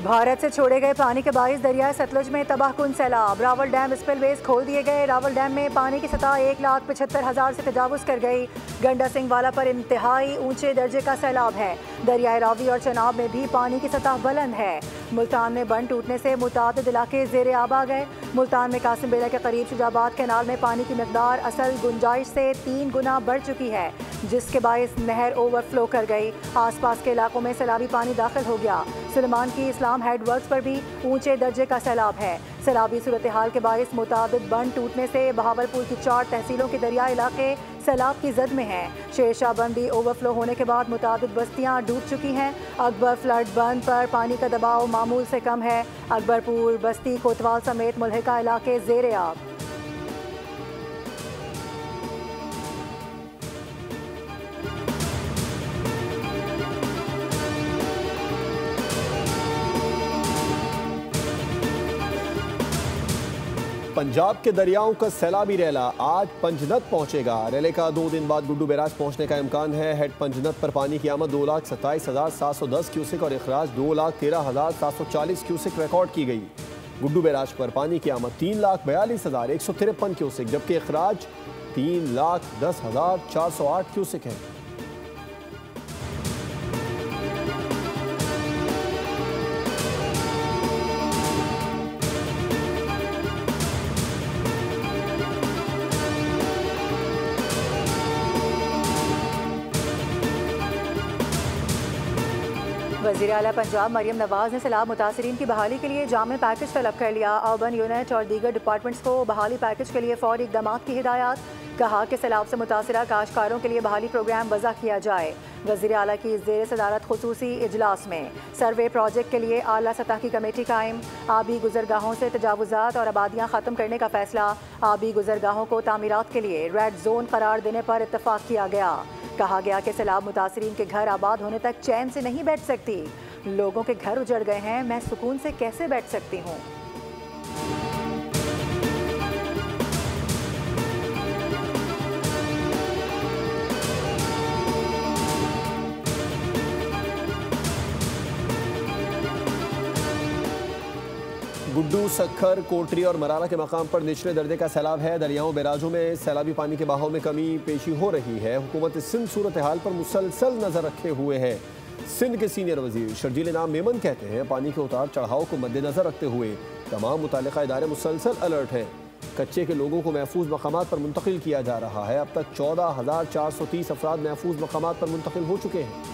भारत से छोड़े गए पानी के बाइस दरियाए सतलुज में तबाहकुन सैलाब। रावल डैम स्पिलवेज खोल दिए गए। रावल डैम में पानी की सतह 1,75,000 से तजावुज कर गई। गंडा सिंह वाला पर इंतहाई ऊंचे दर्जे का सैलाब है। दरियाए रावी और चनाब में भी पानी की सतह बुलंद है। मुल्तान में बंद टूटने से मुतादिद इलाके ज़ेरे आब आ गए। मुल्तान में कासिम बेला के करीब शुजाबाद कैनाल में पानी की मकदार असल गुंजाइश से 3 गुना बढ़ चुकी है, जिसके बायस नहर ओवरफ्लो कर गई। आसपास के इलाकों में सैलाबी पानी दाखिल हो गया। सुलेमान की इस्लाम हेडवर्क्स पर भी ऊंचे दर्जे का सैलाब है। सैलाबी सूरत हाल के बायस मुतादिद बंद टूटने से बहावलपुर की 4 तहसीलों के दरिया इलाके सैलाब की जद में हैं। शेरशाह बंद भी ओवरफ्लो होने के बाद मुतादिद बस्तियां डूब चुकी हैं। अकबर फ्लड बंद पर पानी का दबाव मामूल से कम है। अकबरपुर, बस्ती, कोतवाल समेत मुल्हिका इलाके ज़ेरे आब। पंजाब के दरियाओं का सैलाबी रैला आज पंजनत पहुंचेगा। रैले का 2 दिन बाद गुड्डू बैराज पहुंचने का इम्कान है। हेड पंजनत पर पानी की आमद 2,27,710 क्यूसेक और अखराज 2,13,740 क्यूसेक रिकॉर्ड की गई। गुड्डू बैराज पर पानी की आमद 3,42,153 क्यूसेक जबकि अखराज 3,10,408 क्यूसेक है। वज़ीर आला पंजाब मरियम नवाज ने सैलाब मुतासरीन की बहाली के लिए जामे पैकेज तलब कर लिया। अर्बन यूनिट और दीगर डिपार्टमेंट्स को बहाली पैकेज के लिए फौरी इक़दाम की हिदायत। कहा कि सैलाब से मुतासरा काश्तकारों के लिए बहाली प्रोग्राम वज़ा किया जाए। वज़ीर आला की ज़ेर सदारत खुसूसी इजलास में सर्वे प्रोजेक्ट के लिए आला सतह की कमेटी कायम। आबी गुजरगाहों से तजावुज़ात और आबादियाँ ख़त्म करने का फैसला। आबी गुजरगाहों को तामीरात के लिए रेड जोन करार देने पर इत्तफाक किया गया। कहा गया कि सैलाब मुतासरीन के घर आबाद होने तक चैन से नहीं बैठ सकती। लोगों के घर उजड़ गए हैं, मैं सुकून से कैसे बैठ सकती हूँ। गुड्डू, सखर, कोटरी और मरारा के मकाम पर निचले दर्जे का सैलाब है। दरियाओं बैराजों में सैलाबी पानी के बहाव में कमी पेशी हो रही है। हुकूमत सिंध सूरत हाल पर मुसलसल नजर रखे हुए है। सिंध के सीनियर वजीर शर्जील इनाम मेमन कहते हैं पानी के उतार चढ़ाव को मद्देनजर रखते हुए तमाम मुतालिका इदारे मुसलसल अलर्ट हैं। कच्चे के लोगों को महफूज मकामात पर मुंतकिल किया जा रहा है। अब तक 14,430 अफराद महफूज मकामात पर मुंतकिल हो चुके हैं।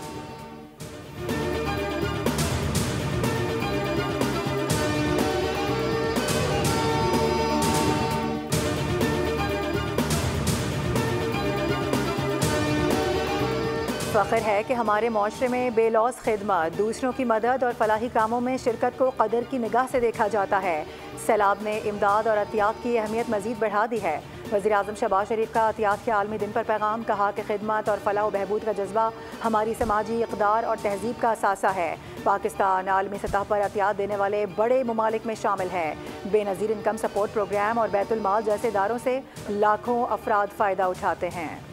फ़ख्र है कि हमारे माशरे में बेलौस खिदमत, दूसरों की मदद और फलाही कामों में शिरकत को कदर की निगाह से देखा जाता है। सैलाब ने इमदाद और एहतियात की अहमियत मज़ीद बढ़ा दी है। वज़ीर आज़म शहबाज शरीफ का एहतियात के आलमी दिन पर पैगाम। कहा कि खिदमत और फलाह व बहबूद का जज्बा हमारी समाजी इक़दार और तहजीब का असासा है। पाकिस्तान आलमी सतह पर एहतियात देने वाले बड़े ममालिक में शामिल है। बेनज़ीर इनकम सपोर्ट प्रोग्राम और बैतुल माल जैसे इदारों से लाखों अफराद फ़ायदा उठाते हैं।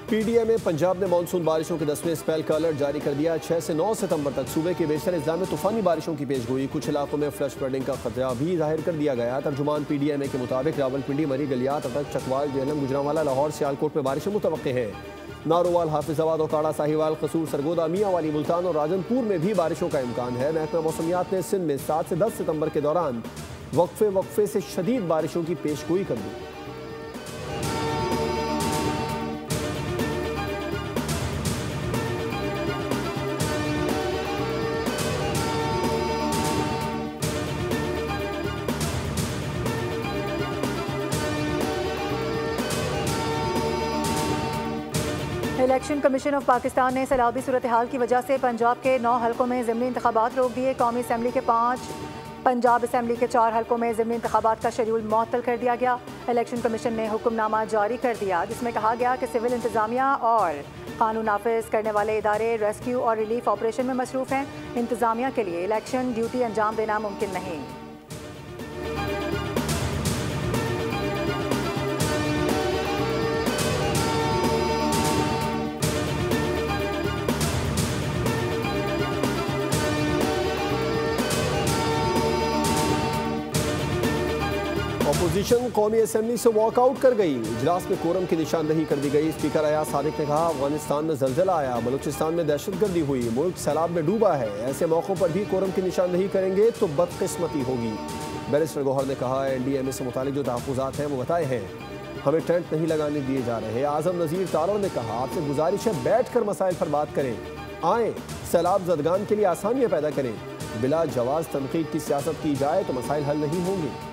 पीडीए में पंजाब ने मानसून बारिशों के 10वें स्पेल का अलर्ट जारी कर दिया। 6 से 9 सितंबर तक सूबे के बेशतर अजला में तूफानी बारिशों की पेशगोई। कुछ इलाकों में फ्लश फ्लडिंग का खतरा भी जाहिर कर दिया गया। तर्जुमान पीडीएमए के मुताबिक रावलपिंडी, मरी, गलियात, अटक, चकवाल, जेहलम, गुजरांवाला, लाहौर, सियालकोट में बारिशें मुतवक्के हैं। नारोवाल, हाफिजाबाद, ओकाड़ा, साहिवाल, कसूर, सरगोदा, मियांवाली, मुल्तान और राजनपुर में भी बारिशों का इम्कान है। महकमा मौसमियात ने सिंध में 7 से 10 सितंबर के दौरान वक्फे से शदीद बारिशों की पेशगोई कर दी। इलेक्शन कमीशन ऑफ पाकिस्तान ने सैलाबी सूरत हाल की वजह से पंजाब के 9 हलकों में ज़िमनी इंतखाबात रोक दिए। कौमी असम्बली के 5 पंजाब असेंबली के 4 हलकों में ज़िमनी इंतखाबात का शेड्यूल मुअत्तल कर दिया गया। इलेक्शन कमीशन ने हुक्मनामा जारी कर दिया जिसमें कहा गया कि सिविल इंतजामिया और कानून नाफिज करने वाले इदारे रेस्क्यू और रिलीफ ऑपरेशन में मसरूफ हैं। इंतजामिया के लिए इलेक्शन ड्यूटी अंजाम देना मुमकिन नहीं। अपोजिशन कौमी असेंबली से वॉकआउट कर गई। इजलास में कोरम की निशानदही कर दी गई। स्पीकर अयाज सादिक ने कहा अफगानिस्तान में जलजला आया, बलूचिस्तान में दहशतगर्दी हुई, मुल्क सैलाब में डूबा है, ऐसे मौक़ों पर भी कोरम की निशानदही करेंगे तो बदकिस्मती होगी। बैरिस्टर गौहर ने कहा NDMA से मुतालिक जो तहफ़्फ़ुज़ात हैं वो बताए हैं, हमें टेंट नहीं लगाने दिए जा रहे। आज़म नज़ीर तारड़ ने कहा आपसे गुजारिश है बैठ कर मसाइल पर बात करें, आए सैलाब ज़दगान के लिए आसानियाँ पैदा करें, बिला जवाज़ तनकीद की सियासत की जाए तो मसाइल हल नहीं होंगे।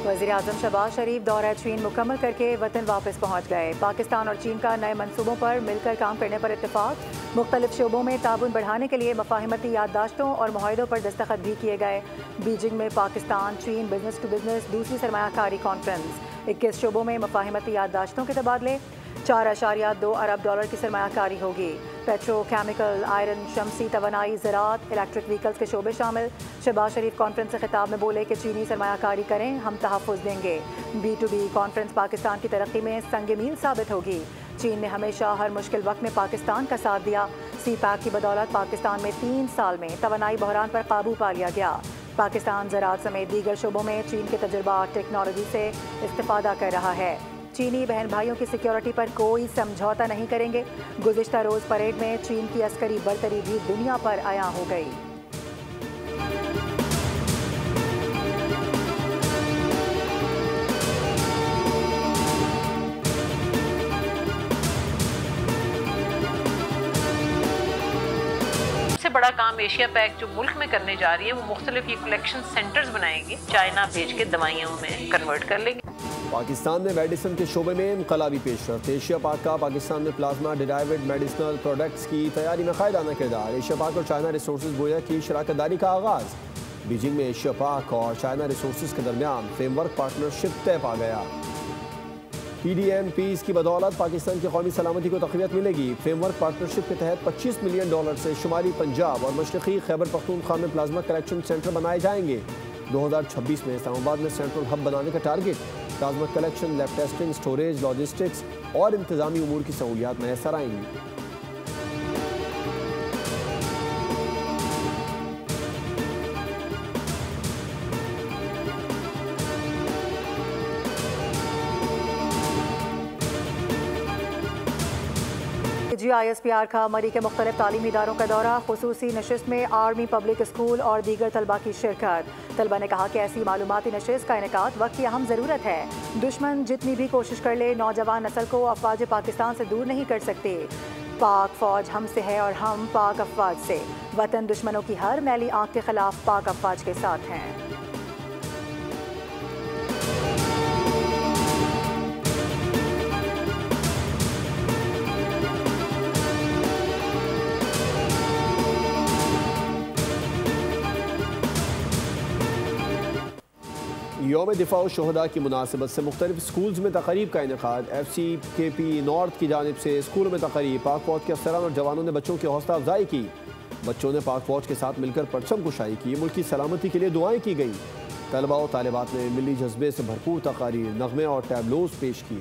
वज़ीर-ए-आज़म शहबाज शरीफ दौरा चीन मुकम्मल करके वतन वापस पहुँच गए। पाकिस्तान और चीन का नए मनसूबों पर मिलकर काम करने पर इत्तेफाक। मुख्तलिफ शोबों में ताउन बढ़ाने के लिए मफाहिमती याददाश्तों और मुआहिदों पर दस्तखत भी किए गए। बीजिंग में पाकिस्तान चीन बिजनेस टू बिजनेस दूसरी सरमायाकारी कॉन्फ्रेंस। 21 शोबों में मफाहिमती याददाश्तों के तबादले। 4.2 अरब डॉलर की सरमायाकारी होगी। पेट्रो केमिकल, आयरन, शमसी तवानाई, ज़राअत, इलेक्ट्रिक व्हीकल्स के शोबे शामिल। शहबाज शरीफ कॉन्फ्रेंस से खिताब में बोले कि चीनी सरमायाकारी करें, हम तहफ़्फ़ुज़ देंगे। B2B कॉन्फ्रेंस पाकिस्तान की तरक्की में संग मील साबित होगी। चीन ने हमेशा हर मुश्किल वक्त में पाकिस्तान का साथ दिया। CPEC की बदौलत पाकिस्तान में 3 साल में तवानाई बहरान पर काबू पा लिया गया। पाकिस्तान ज़राअत समेत दीगर शोबों में चीन के तजुर्बा टेक्नोलॉजी से इस्तिफ़ादा कर रहा है। चीनी बहन भाइयों की सिक्योरिटी पर कोई समझौता नहीं करेंगे। गुज़िश्ता रोज़ परेड में चीन की अस्करी बरतरी भी दुनिया पर आया हो गई। सबसे बड़ा काम एशिया पैक जो मुल्क में करने जा रही है वो मुख्तलिफ ये कलेक्शन सेंटर्स बनाएंगे, चाइना भेज के दवाइयों में कन्वर्ट कर लेंगे। पाकिस्तान ने मेडिसिन के शोबे में इनकलाबी पेशरफ्त। एशिया पाक का पाकिस्तान में प्लाज्मा डिराइवेड मेडिसिनल प्रोडक्ट्स की तैयारी में कायदाना किरदार। एशिया पाक और चाइना रिसोर्सेज गोया की शराकतदारी का आगाज़। बीजिंग में एशिया पाक और चाइना रिसोर्सेज के दरमियान फ्रेमवर्क पार्टनरशिप तय पा गया। PDM पीस की बदौलत पाकिस्तान की कौमी सलामती को तक़वियत मिलेगी। फ्रेमवर्क पार्टनरशिप के तहत $25 मिलियन से शुमाली पंजाब और मशरक़ी खैबर पख्तूनख्वा में प्लाज्मा कलेक्शन सेंटर बनाए जाएंगे। 2026 में इस्लामाबाद में सेंट्रल हब बनाने का target. Plasma collection, lab testing, storage, logistics और इंतजामी उमूर की सहूलियात मैसर आएंगी। GISPR का मरी के मुख्तलिफ तालीमी इदारों का दौरा। खुसूसी नशिस्त में आर्मी, पब्लिक स्कूल और दीगर तलबा की शिरकत। तलबा ने कहा कि ऐसी मालूमाती नशिस्त का इनेकाद वक्त की अहम ज़रूरत है। दुश्मन जितनी भी कोशिश कर ले नौजवान नस्ल को अफवाज पाकिस्तान से दूर नहीं कर सकते। पाक फौज हमसे है और हम पाक अफवाज से। वतन दुश्मनों की हर मैली आंख के खिलाफ पाक अफवाज के साथ हैं। यौम दिफा शुहदा की मुनासिबत से मुख्तलिफ स्कूल्स में तक़रीब का इनेकाद। FCKP नॉर्थ की जानिब से स्कूलों में तक़रीब। पाक फौज के अफसरान और जवानों ने बच्चों की हौसला अफजाई की। बच्चों ने पाक फौज के साथ मिलकर परचम कुशाई की। मुल्क की सलामती के लिए दुआएं की गई। तलबा और तालिबात ने मिली जज्बे से भरपूर तक़ारीर, नग़मे और टैबलोज पेश किए।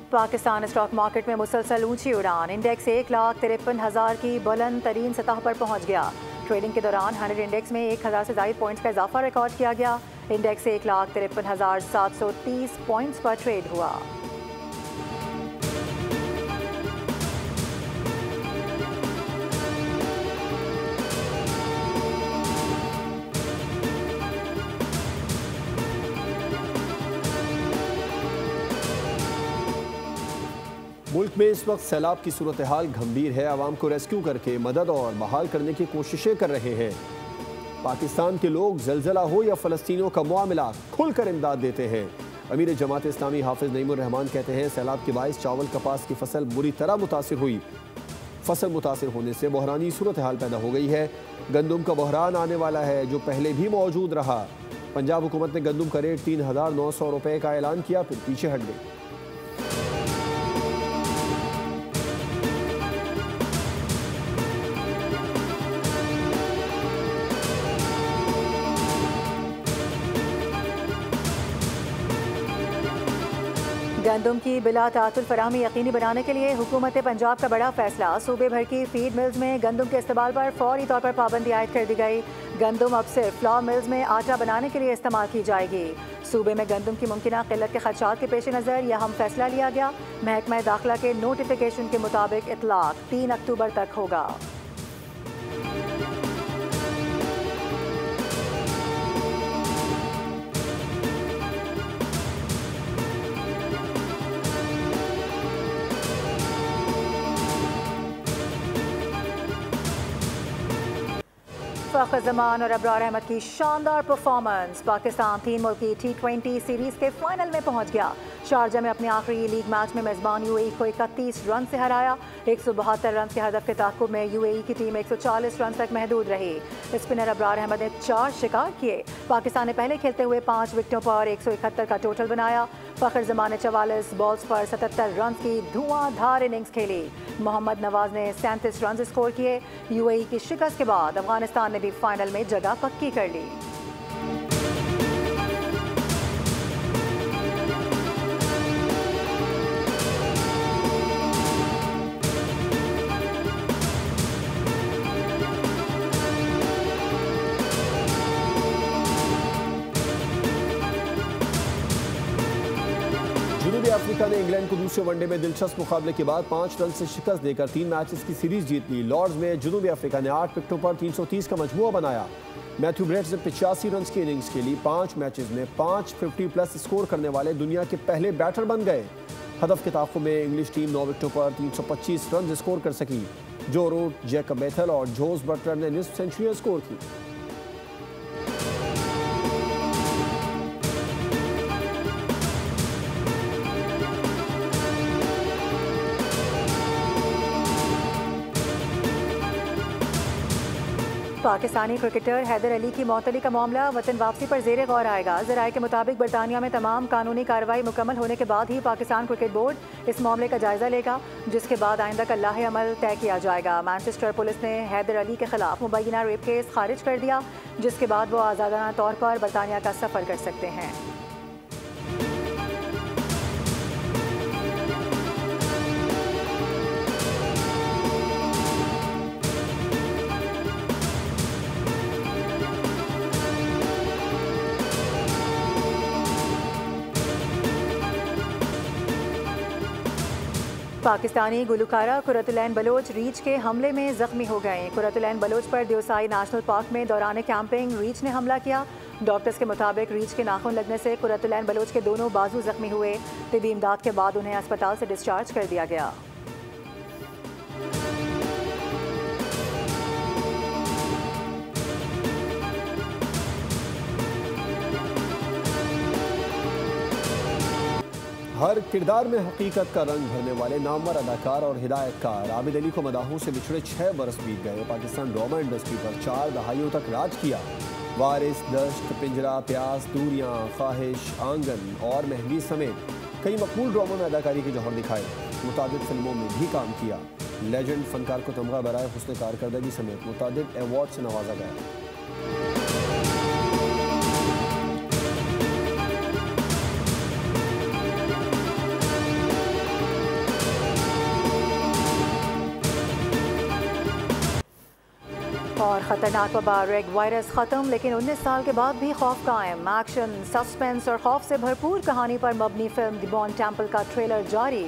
पाकिस्तान स्टॉक मार्केट में मुसलसल ऊंची उड़ान। इंडेक्स 1,53,000 की बुलंद तरीन सतह पर पहुंच गया। ट्रेडिंग के दौरान 100 इंडेक्स में 1000 से ज़ायद पॉइंट्स का इजाफा रिकॉर्ड किया गया। इंडेक्स 1,53,730 पॉइंट्स पर ट्रेड हुआ। मुल्क में इस वक्त सैलाब की सूरत हाल गंभीर है। आवाम को रेस्क्यू करके मदद और बहाल करने की कोशिशें कर रहे हैं। पाकिस्तान के लोग ज़लज़ला हो या फ़लस्तीनियों का मामला खुलकर इमदाद देते हैं। अमीर जमात इस्लामी हाफिज़ नईमुर रहमान कहते हैं सैलाब के बाइस चावल कपास की फसल बुरी तरह मुतासिर हुई। फसल मुतासिर होने से बहरानी सूरत हाल पैदा हो गई है। गंदम का बहरान आने वाला है जो पहले भी मौजूद रहा। पंजाब हुकूमत ने गंदम का रेट 3,900 रुपये का ऐलान किया, फिर पीछे हट गई। गंदम की बिला तातुल फराहमी यकीनी बनाने के लिए हुकूमत पंजाब का बड़ा फैसला। सूबे भर की फीड मिल्स में गंदम के इस्तेमाल पर फौरी तौर पर पाबंदी आयद कर दी गई। गंदम अब सिर्फ फ्लोर मिल्स में आटा बनाने के लिए इस्तेमाल की जाएगी। सूबे में गंदम की मुमकिन किल्लत के खदशात के पेश नज़र यह अहम फैसला लिया गया। महकमा दाखिला के नोटिफिकेशन के मुताबिक इतलाक 3 अक्टूबर तक होगा। फ़ख्र ज़मान और अबरार अहमद की शानदार परफॉर्मेंस। पाकिस्तान 3 मुल्की T20 सीरीज़ के फाइनल में पहुंच गया। शारजा में अपने आखिरी लीग मैच में मेज़बान यूएई को 31 रन से हराया। 172 रन के हदफ के ताक़ुब में यूएई की टीम 140 रन तक महदूद रही। स्पिनर अबरार अहमद ने 4 शिकार किए। पाकिस्तान ने पहले खेलते हुए 5 विकेटों पर 171 का टोटल बनाया। फ़ख्र ज़मान ने 44 बॉल्स पर 77 रन की धुआंधार इनिंग्स खेली। मोहम्मद नवाज ने 37 रन स्कोर किए। यूएई की शिकस्त के बाद अफगानिस्तान ने भी फाइनल में जगह पक्की कर ली। जनूबी अफ्रीका ने इंग्लैंड को दूसरे वनडे में दिलचस्प मुकाबले के बाद 5 रन से शिकस्त देकर 3 मैचेस की सीरीज जीत ली। लॉर्ड्स में जनूबी अफ्रीका ने 8 विकेटों पर 330 का मजमूआ बनाया। मैथ्यू ब्रेट्स ने 85 रन की इनिंग्स खेली। 5 मैचेस में 550 प्लस स्कोर करने वाले दुनिया के पहले बैटर बन गए। हदफ के ताक़ुब में इंग्लिश टीम 9 विकेटों पर 325 रन स्कोर कर सकी। जो रूट, जैकब बेथल और जोस बटलर ने निस्फ सेंचुरियां स्कोर की। पाकिस्तानी क्रिकेटर हैदर अली की मौतली का मामला वतन वापसी पर ज़ेरे गौर आएगा। ज़राए के मुताबिक बरतानिया में तमाम कानूनी कार्रवाई मुकम्मल होने के बाद ही पाकिस्तान क्रिकेट बोर्ड इस मामले का जायजा लेगा, जिसके बाद आइंदा का लाहे अमल तय किया जाएगा। मैनचेस्टर पुलिस ने हैदर अली के खिलाफ मुबैना रेप केस खारिज कर दिया, जिसके बाद वो आज़ादाना तौर पर बरतानिया का सफ़र कर सकते हैं। पाकिस्तानी गुलकारा कुरतुलैन बलोच रीछ के हमले में जख्मी हो गए। कुरतुलैन बलोच पर दियोसाई नेशनल पार्क में दौरान कैंपिंग रीछ ने हमला किया। डॉक्टर्स के मुताबिक रीछ के नाखून लगने से कुरतुलैन बलोच के दोनों बाजू जख्मी हुए। तिब्बी इमदाद के बाद उन्हें अस्पताल से डिस्चार्ज कर दिया गया। हर किरदार में हकीकत का रंग भरने वाले नामवर अदाकार और हिदायतकार आबिद अली को मदाहों से बिछड़े 6 बरस बीत गए। पाकिस्तान ड्रामा इंडस्ट्री पर 4 दहाइयों तक राज किया। वारिस, दश्त, पिंजरा, प्यास, दूरियां, ख्वाहिश, आंगन और मेहंदी समेत कई मकबूल ड्रामों में अदाकारी के जौहर दिखाए। मुताबिद फिल्मों में भी काम किया। लेजेंड फनकार को तमगा बराए हुस्न कारकर्दगी समेत मुताबिद अवार्ड से नवाजा गया। और ख़तरनाक वबा रेग वायरस ख़त्म, लेकिन 19 साल के बाद भी खौफ कायम। एक्शन, सस्पेंस और खौफ से भरपूर कहानी पर मबनी फिल्म द बॉन्ड टेम्पल का ट्रेलर जारी।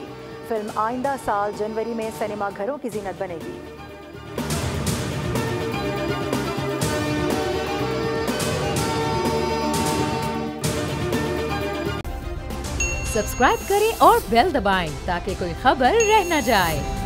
फिल्म आइंदा साल जनवरी में सिनेमा घरों की जीनत बनेगी। सब्सक्राइब करें और बेल दबाएं ताकि कोई खबर रह न जाए।